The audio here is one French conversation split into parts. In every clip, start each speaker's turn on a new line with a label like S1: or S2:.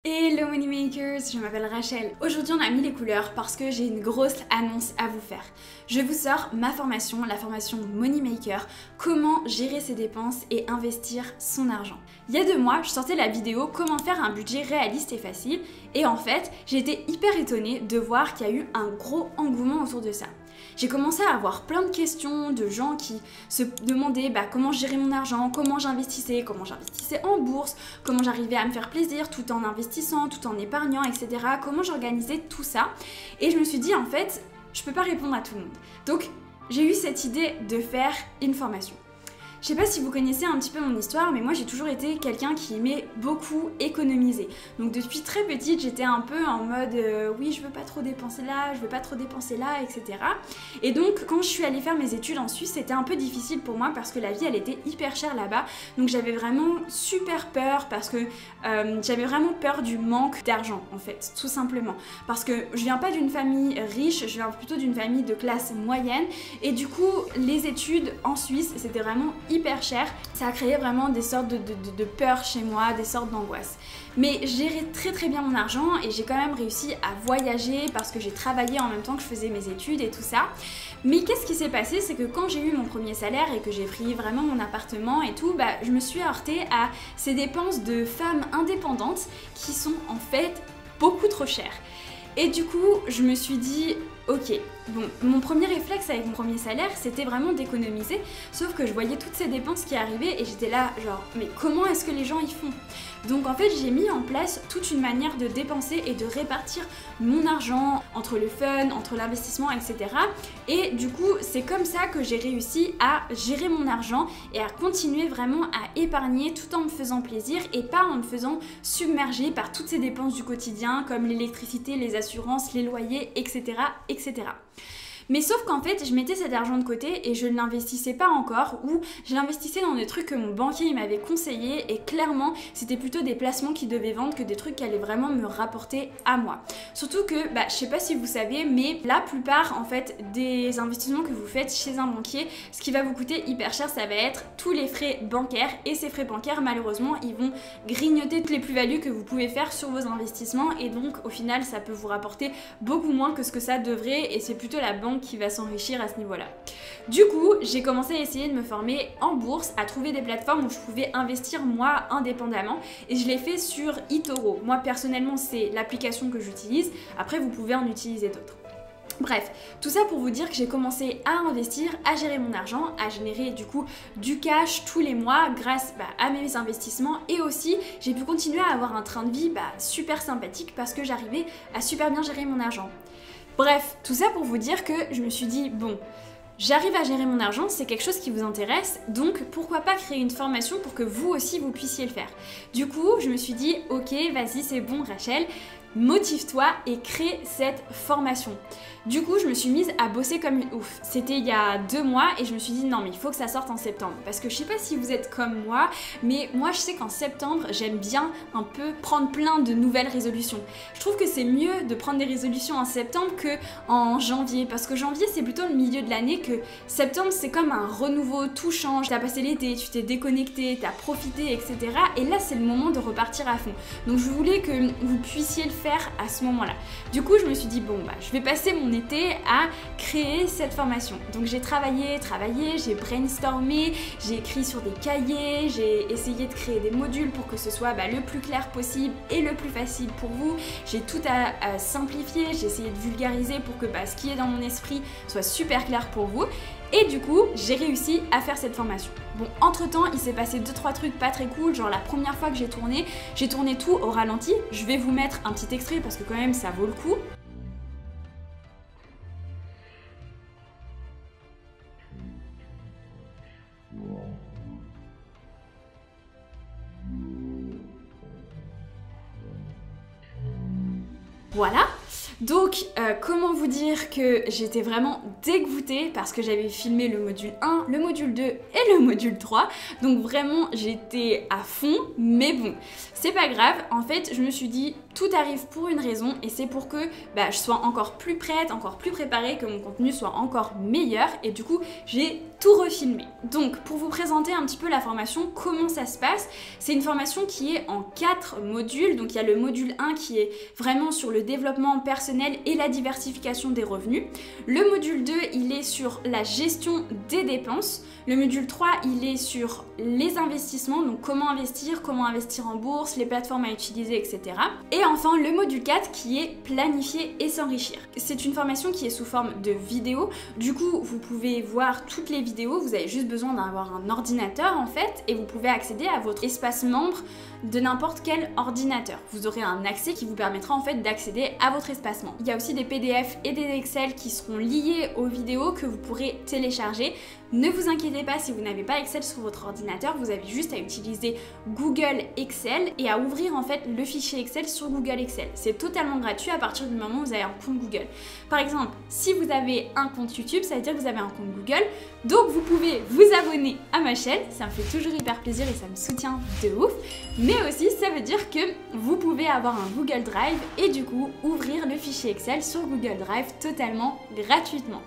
S1: Hello Moneymakers, je m'appelle Rachel. Aujourd'hui on a mis les couleurs parce que j'ai une grosse annonce à vous faire. Je vous sors ma formation, la formation Moneymaker, comment gérer ses dépenses et investir son argent. Il y a 2 mois, je sortais la vidéo comment faire un budget réaliste et facile et en fait, j'ai été hyper étonnée de voir qu'il y a eu un gros engouement autour de ça. J'ai commencé à avoir plein de questions de gens qui se demandaient comment gérer mon argent, comment j'investissais en bourse, comment j'arrivais à me faire plaisir tout en investissant, tout en épargnant, etc. Comment j'organisais tout ça. Et je me suis dit en fait, je peux pas répondre à tout le monde. Donc j'ai eu cette idée de faire une formation. Je sais pas si vous connaissez un petit peu mon histoire, mais moi j'ai toujours été quelqu'un qui aimait beaucoup économiser. Donc depuis très petite, j'étais un peu en mode oui, je veux pas trop dépenser là, je veux pas trop dépenser là, etc. Et donc quand je suis allée faire mes études en Suisse, c'était un peu difficile pour moi parce que la vie elle était hyper chère là-bas. Donc j'avais vraiment super peur parce que j'avais vraiment peur du manque d'argent en fait, tout simplement. Parce que je viens pas d'une famille riche, je viens plutôt d'une famille de classe moyenne. Et du coup, les études en Suisse, c'était vraiment hyper cher. Ça a créé vraiment des sortes de peur chez moi, des sortes d'angoisse. Mais je gérais très bien mon argent et j'ai quand même réussi à voyager parce que j'ai travaillé en même temps que je faisais mes études et tout ça. Mais qu'est-ce qui s'est passé, c'est que quand j'ai eu mon premier salaire et que j'ai pris vraiment mon appartement et tout, je me suis heurtée à ces dépenses de femmes indépendantes qui sont en fait beaucoup trop chères. Et du coup, je me suis dit, ok, bon, mon premier réflexe avec mon premier salaire, c'était vraiment d'économiser, sauf que je voyais toutes ces dépenses qui arrivaient et j'étais là, genre, mais comment est-ce que les gens y font? Donc en fait, j'ai mis en place toute une manière de dépenser et de répartir mon argent entre le fun, entre l'investissement, etc. Et du coup, c'est comme ça que j'ai réussi à gérer mon argent et à continuer vraiment à épargner tout en me faisant plaisir et pas en me faisant submerger par toutes ces dépenses du quotidien comme l'électricité, les assurances, les loyers, etc. etc. Mais sauf qu'en fait, je mettais cet argent de côté et je ne l'investissais pas encore ou je l'investissais dans des trucs que mon banquier m'avait conseillé et clairement, c'était plutôt des placements qui devaient vendre que des trucs qui allaient vraiment me rapporter à moi. Surtout que, je sais pas si vous savez, mais la plupart en fait des investissements que vous faites chez un banquier, ce qui va vous coûter hyper cher, ça va être tous les frais bancaires et ces frais bancaires, malheureusement, ils vont grignoter toutes les plus-values que vous pouvez faire sur vos investissements et donc au final, ça peut vous rapporter beaucoup moins que ce que ça devrait et c'est plutôt la banque qui va s'enrichir à ce niveau-là. Du coup, j'ai commencé à essayer de me former en bourse, à trouver des plateformes où je pouvais investir moi indépendamment et je l'ai fait sur eToro. Moi personnellement, c'est l'application que j'utilise. Après, vous pouvez en utiliser d'autres. Bref, tout ça pour vous dire que j'ai commencé à investir, à gérer mon argent, à générer du coup du cash tous les mois grâce à mes investissements et aussi j'ai pu continuer à avoir un train de vie super sympathique parce que j'arrivais à super bien gérer mon argent. Bref, tout ça pour vous dire que je me suis dit, bon, j'arrive à gérer mon argent, c'est quelque chose qui vous intéresse, donc pourquoi pas créer une formation pour que vous aussi vous puissiez le faire. Du coup, je me suis dit, ok, vas-y, c'est bon Rachel, motive-toi et crée cette formation. Du coup, je me suis mise à bosser comme une ouf. C'était il y a 2 mois et je me suis dit non mais il faut que ça sorte en septembre. Parce que je sais pas si vous êtes comme moi, mais moi je sais qu'en septembre, j'aime bien un peu prendre plein de nouvelles résolutions. Je trouve que c'est mieux de prendre des résolutions en septembre que en janvier. Parce que janvier, c'est plutôt le milieu de l'année que septembre, c'est comme un renouveau, tout change. T'as passé l'été, tu t'es déconnecté, t'as profité, etc. Et là, c'est le moment de repartir à fond. Donc je voulais que vous puissiez le faire à ce moment-là. Du coup, je me suis dit bon je vais passer mon été à créer cette formation. Donc j'ai travaillé, j'ai brainstormé, j'ai écrit sur des cahiers, j'ai essayé de créer des modules pour que ce soit le plus clair possible et le plus facile pour vous. J'ai tout à simplifier, j'ai essayé de vulgariser pour que ce qui est dans mon esprit soit super clair pour vous. Et du coup, j'ai réussi à faire cette formation. Bon, entre-temps, il s'est passé 2-3 trucs pas très cool, genre la première fois que j'ai tourné tout au ralenti. Je vais vous mettre un petit extrait parce que quand même, ça vaut le coup. Voilà. Donc, comment vous dire que j'étais vraiment dégoûtée parce que j'avais filmé le module 1, le module 2 et le module 3. Donc vraiment, j'étais à fond, mais bon, c'est pas grave. En fait, je me suis dit, tout arrive pour une raison et c'est pour que je sois encore plus prête, encore plus préparée, que mon contenu soit encore meilleur. Et du coup, j'ai tout refilmer. Donc pour vous présenter un petit peu la formation, comment ça se passe, c'est une formation qui est en 4 modules. Donc il y a le module 1 qui est vraiment sur le développement personnel et la diversification des revenus. Le module 2, il est sur la gestion des dépenses. Le module 3, il est sur les investissements, donc comment investir en bourse, les plateformes à utiliser, etc. Et enfin le module 4 qui est planifier et s'enrichir. C'est une formation qui est sous forme de vidéo. Du coup, vous pouvez voir toutes les vidéos. Vous avez juste besoin d'avoir un ordinateur en fait et vous pouvez accéder à votre espace membre de n'importe quel ordinateur. Vous aurez un accès qui vous permettra en fait d'accéder à votre espace membre. Il y a aussi des PDF et des Excel qui seront liés aux vidéos que vous pourrez télécharger. Ne vous inquiétez pas si vous n'avez pas Excel sur votre ordinateur, vous avez juste à utiliser Google Excel et à ouvrir en fait le fichier Excel sur Google Excel. C'est totalement gratuit à partir du moment où vous avez un compte Google. Par exemple, si vous avez un compte YouTube, ça veut dire que vous avez un compte Google, donc vous pouvez vous abonner à ma chaîne, ça me fait toujours hyper plaisir et ça me soutient de ouf, mais aussi ça veut dire que vous pouvez avoir un Google Drive et du coup ouvrir le fichier Excel sur Google Drive totalement gratuitement.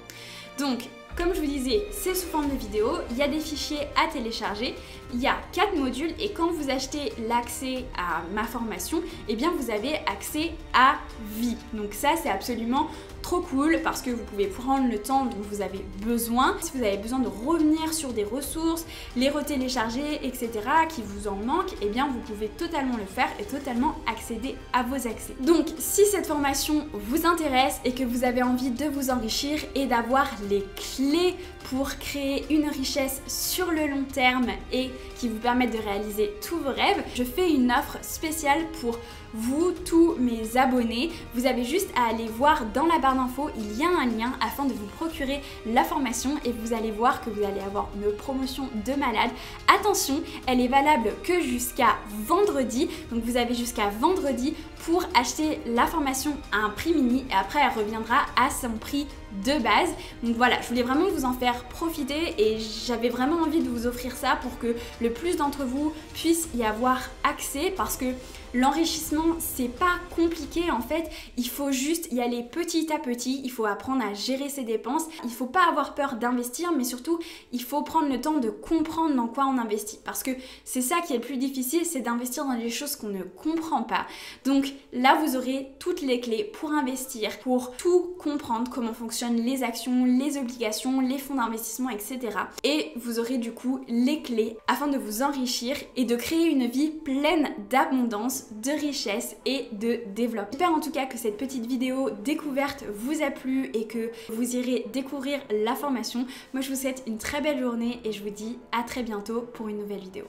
S1: Donc, comme je vous disais, c'est sous forme de vidéo, il y a des fichiers à télécharger, il y a 4 modules et quand vous achetez l'accès à ma formation, eh bien vous avez accès à vie. Donc ça c'est absolument trop cool parce que vous pouvez prendre le temps dont vous avez besoin. Si vous avez besoin de revenir sur des ressources, les retélécharger, etc. qui vous en manquent, eh bien vous pouvez totalement le faire et totalement accéder à vos accès. Donc si cette formation vous intéresse et que vous avez envie de vous enrichir et d'avoir les clés pour créer une richesse sur le long terme et qui vous permettent de réaliser tous vos rêves, je fais une offre spéciale pour vous, tous mes abonnés. Vous avez juste à aller voir dans la barre d'infos, il y a un lien afin de vous procurer la formation et vous allez voir que vous allez avoir une promotion de malade. Attention, elle est valable que jusqu'à vendredi, donc vous avez jusqu'à vendredi pour acheter la formation à un prix mini et après elle reviendra à son prix de base. Donc voilà, je voulais vraiment vous en faire profiter et j'avais vraiment envie de vous offrir ça pour que le plus d'entre vous puissent y avoir accès parce que l'enrichissement, c'est pas compliqué en fait, il faut juste y aller petit à petit, il faut apprendre à gérer ses dépenses, il faut pas avoir peur d'investir mais surtout il faut prendre le temps de comprendre dans quoi on investit parce que c'est ça qui est le plus difficile, c'est d'investir dans des choses qu'on ne comprend pas. Donc là vous aurez toutes les clés pour investir, pour tout comprendre, comment fonctionnent les actions, les obligations, les fonds d'investissement, etc. Et vous aurez du coup les clés afin de vous enrichir et de créer une vie pleine d'abondance, de richesse et de développement. J'espère en tout cas que cette petite vidéo découverte vous a plu et que vous irez découvrir la formation. Moi je vous souhaite une très belle journée et je vous dis à très bientôt pour une nouvelle vidéo.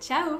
S1: Ciao!